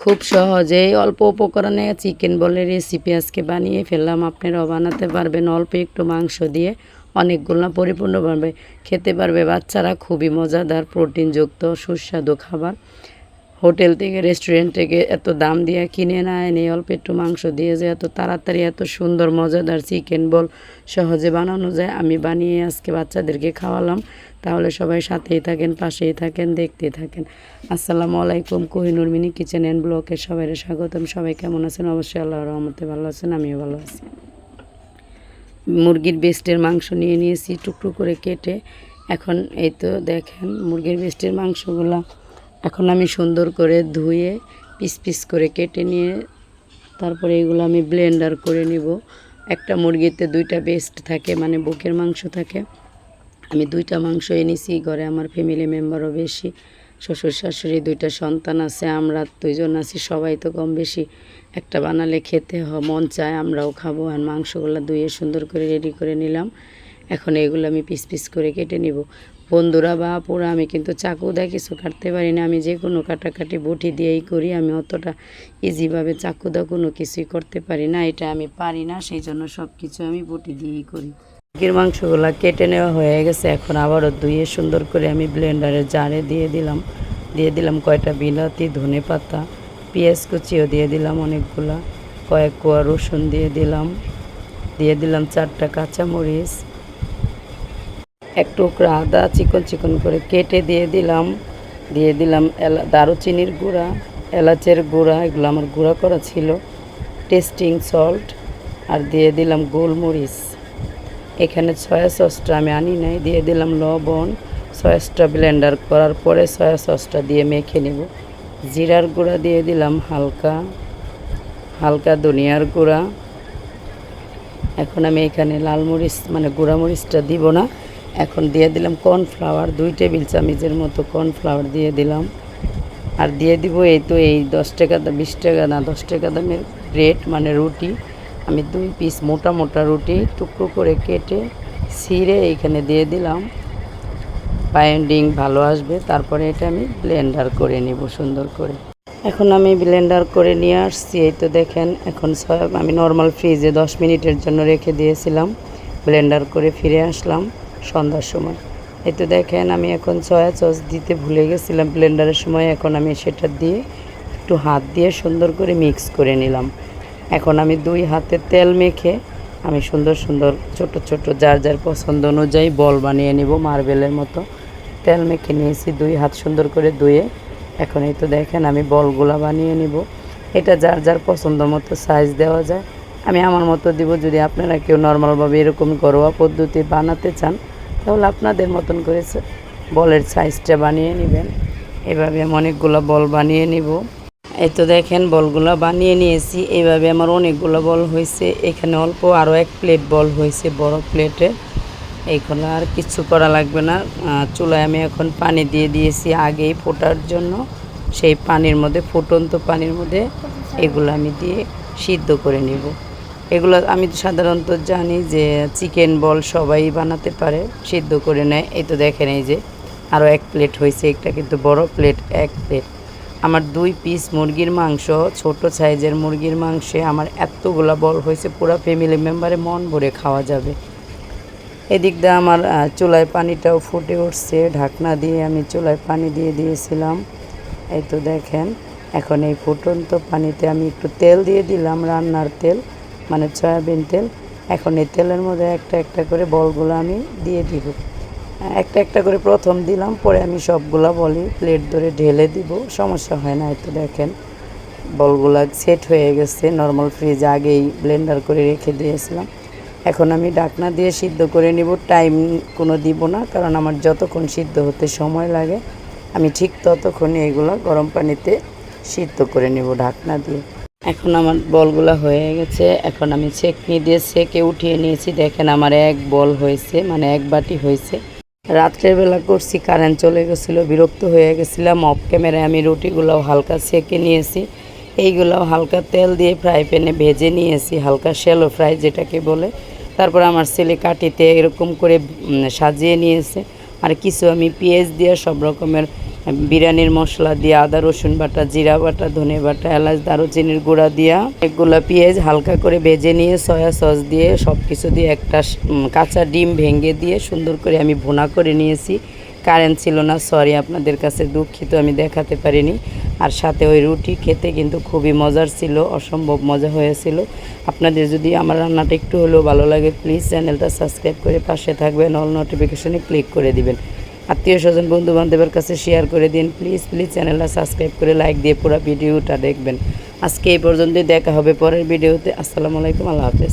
খুব সহজেই অল্প উপকরণে চিকেন বলের রেসিপি আজকে বানিয়ে ফেললাম। আপনারাও বানাতে পারবেন অল্প একটু মাংস দিয়ে অনেকগুলো পরিপূর্ণভাবে খেতে পারবে বাচ্চারা। খুবই মজাদার প্রোটিনযুক্ত সুস্বাদু খাবার। হোটেল থেকে রেস্টুরেন্ট থেকে এত দাম দিয়ে কিনে না এনে অল্প একটু মাংস দিয়ে যে এত তাড়াতাড়ি এত সুন্দর মজাদার চিকেন বল সহজে বানানো যায়। আমি বানিয়ে আজকে বাচ্চাদেরকে খাওয়ালাম। তাহলে সবাই সাথেই থাকেন, পাশেই থাকেন, দেখতেই থাকেন। আসসালামু আলাইকুম, কোহিনুর মিনি কিচেন অ্যান্ড ব্লগে সবাই স্বাগতম। সবাই কেমন আছেন? অবশ্যই আল্লাহর রহমতে ভালো আছেন, আমিও ভালো আছি। মুরগির ব্রেস্টের মাংস নিয়ে নিয়েছি টুকরো করে কেটে। এখন এই তো দেখেন মুরগির ব্রেস্টের মাংসগুলো এখন আমি সুন্দর করে ধুয়ে পিস পিস করে কেটে নিয়ে তারপরে এগুলো আমি ব্লেন্ডার করে নিব। একটা মুরগিতে দুইটা ব্রেস্ট থাকে, মানে বুকের মাংস থাকে। আমি দুইটা মাংস এনেছি, ঘরে আমার ফ্যামিলি মেম্বারও বেশি, শ্বশুর শাশুড়ি, দুইটা সন্তান আছে, আমরা দুইজন আছি। সবাই তো কম বেশি একটা বানালে খেতে মন চায়, আমরাও খাবো। আর মাংসগুলো ধুয়ে সুন্দর করে রেডি করে নিলাম। এখন এগুলো আমি পিস পিস করে কেটে নিব। বন্ধুরা বা আপুরা, আমি কিন্তু চাকু দিয়ে কিছু কাটতে পারি না, আমি যে কোনো কাটাকাটি বটি দিয়েই করি। আমি অতটা ইজিভাবে চাকু দিয়ে কোনো কিছুই করতে পারি না, এটা আমি পারি না, সেই জন্য সব কিছু আমি বটি দিয়েই করি। মুরগির মাংসগুলো কেটে নেওয়া হয়ে গেছে। এখন আবারও ধুয়ে সুন্দর করে আমি ব্লেন্ডারের জারে দিয়ে দিলাম কয়টা বিলাতি, ধনে পাতা, পেঁয়াজ কুচিও দিয়ে দিলাম অনেকগুলা, কয়েক কোয়া রসুন দিয়ে দিলাম 4টা কাঁচামরিচ, এক টুকরা আদা চিকন চিকন করে কেটে দিয়ে দিলাম দারুচিনির গুঁড়া, এলাচের গুঁড়া, এগুলো আমার গুঁড়া করা ছিল, টেস্টিং সল্ট, আর দিয়ে দিলাম গোলমরিচ। এখানে সয়া সসটা আমি আনি নাই, দিয়ে দিলাম লবণ। সয়াসটা ব্লেন্ডার করার পরে সয়া সসটা দিয়ে মেখে নেব। জিরার গুঁড়া দিয়ে দিলাম হালকা ধনিয়ার গুঁড়া। এখন আমি এখানে লাল মরিচ মানে গুঁড়া মরিচটা দিব না। এখন দিয়ে দিলাম কর্নফ্লাওয়ার, 2 টেবিল চামচের মতো কর্নফ্লাওয়ার দিয়ে দিলাম। আর দিয়ে দিব এই 10 টাকা 20 টাকা না 10 টাকা দামের ব্রেড মানে রুটি। আমি 2 পিস মোটা মোটা রুটি টুকরো করে কেটে ছিঁড়ে এইখানে দিয়ে দিলাম, বাইন্ডিং ভালো আসবে। তারপরে এটা আমি ব্লেন্ডার করে নিব সুন্দর করে। এখন আমি ব্লেন্ডার করে নিয়ে আসছি। এই তো দেখেন, এখন আমি নর্মাল ফ্রিজে 10 মিনিটের জন্য রেখে দিয়েছিলাম। ব্লেন্ডার করে ফিরে আসলাম সন্ধ্যার সময়। এই তো দেখেন, আমি এখন সয়া সস দিতে ভুলে গেছিলাম ব্লেন্ডারের সময়। এখন আমি সেটা দিয়ে একটু হাত দিয়ে সুন্দর করে মিক্স করে নিলাম। এখন আমি 2 হাতে তেল মেখে আমি সুন্দর সুন্দর ছোট ছোট যার যার পছন্দ অনুযায়ী বল বানিয়ে নিব, মার্বেলের মতো। তেল মেখে নিয়েছি, 2 হাত সুন্দর করে ধুয়ে। এখন এই তো দেখেন আমি বলগুলা বানিয়ে নিব। এটা যার যার পছন্দ মতো সাইজ দেওয়া যায়, আমি আমার মতো দিব। যদি আপনারা কেউ নর্মালভাবে এরকম ঘরোয়া পদ্ধতি বানাতে চান, তাহলে আপনাদের মতন করে বলের সাইজটা বানিয়ে নেবেন। এভাবে আমি অনেকগুলো বল বানিয়ে নিব। এই তো দেখেন বলগুলো বানিয়ে নিয়েছি। এইভাবে আমার অনেকগুলো বল হয়েছে। এখানে অল্প আরও 1 প্লেট বল হয়েছে বড় প্লেটে। এইগুলো আর কিছু করা লাগবে না। চুলায় আমি এখন পানি দিয়ে দিয়েছি আগেই ফোটার জন্য। সেই পানির মধ্যে, ফুটন্ত পানির মধ্যে এগুলো আমি দিয়ে সিদ্ধ করে নিব। এগুলো আমি সাধারণত জানি যে চিকেন বল সবাই বানাতে পারে, সিদ্ধ করে নেয়। এই তো দেখেন, এই যে আরও 1 প্লেট হয়েছে। একটা কিন্তু বড় প্লেট, 1 প্লেট। আমার 2 পিস মুরগির মাংস, ছোট সাইজের মুরগির মাংসে আমার এতগুলো বল হয়েছে, পুরো ফ্যামিলি মেম্বারে মন ভরে খাওয়া যাবে। এদিক দিয়ে আমার চুলায় পানিটাও ফুটে উঠছে। ঢাকনা দিয়ে আমি চুলায় পানি দিয়ে দিয়েছিলাম। এই তো দেখেন, এখন এই ফুটন্ত পানিতে আমি একটু তেল দিয়ে দিলাম, রান্নার তেল মানে সয়াবিন তেল। এখন এই তেলের মধ্যে একটা একটা করে বলগুলো আমি দিয়ে দিব। একটা একটা করে প্রথম দিলাম, পরে আমি সবগুলা বলি প্লেট ধরে ঢেলে দিব, সমস্যা হয় না। এই তো দেখেন বলগুলা সেট হয়ে গেছে। নর্মাল ফ্রিজে আগেই ব্লেন্ডার করে রেখে দিয়েছিলাম। এখন আমি ঢাকনা দিয়ে সিদ্ধ করে নিব। টাইম কোনো দিব না, কারণ আমার যতক্ষণ সিদ্ধ হতে সময় লাগে আমি ঠিক ততক্ষণই এগুলো গরম পানিতে সিদ্ধ করে নেব ঢাকনা দিয়ে। এখন আমার বলগুলো হয়ে গেছে। এখন আমি ছেঁকনি দিয়ে ছেঁকে উঠিয়ে নিয়েছি। দেখেন আমার 1 বল হয়েছে, মানে 1 বাটি হয়েছে। রাত্রের বেলা করছি, কারেন্ট চলে গেছিলো, বিরক্ত হয়ে গেছিলাম। অফ ক্যামেরায় আমি রুটিগুলোও হালকা ছেঁকে নিয়েছি। এইগুলোও হালকা তেল দিয়ে ফ্রাই প্যানে ভেজে নিয়েছি, হালকা শ্যালো ফ্রাই যেটাকে বলে। তারপর আমার ছেলে কাটিতে এরকম করে সাজিয়ে নিয়েছে। আর কিছু আমি পেঁয়াজ দিয়ে সব রকমের বিরিয়ানির মশলা দিয়ে আদা রসুন বাটা, জিরা বাটা, ধনে বাটা, এলাচ, দারুচিনির গুঁড়া দিয়া এগুলা পেঁয়াজ হালকা করে ভেজে নিয়ে সয়া সস দিয়ে সব কিছু দিয়ে একটা কাঁচা ডিম ভেঙে দিয়ে সুন্দর করে আমি ভুনা করে নিয়েছি। কারেন্ট ছিল না, সরি, আপনাদের কাছে দুঃখিত, আমি দেখাতে পারিনি। আর সাথে ওই রুটি খেতে কিন্তু খুবই মজার ছিল, অসম্ভব মজা হয়েছিল। আপনাদের যদি আমার রান্নাটা একটু হলেও ভালো লাগে, প্লিজ চ্যানেলটা সাবস্ক্রাইব করে পাশে থাকবেন, অল নোটিফিকেশনে ক্লিক করে দিবেন, আত্মীয় স্বজন বন্ধু বান্ধবের কাছে শেয়ার করে দিন। প্লিজ চ্যানেলটা সাবস্ক্রাইব করে লাইক দিয়ে পুরো ভিডিওটা দেখবেন। আজকে এই পর্যন্তই, দেখা হবে পরের ভিডিওতে। আসসালামু আলাইকুম, আল্লাহ হাফেজ।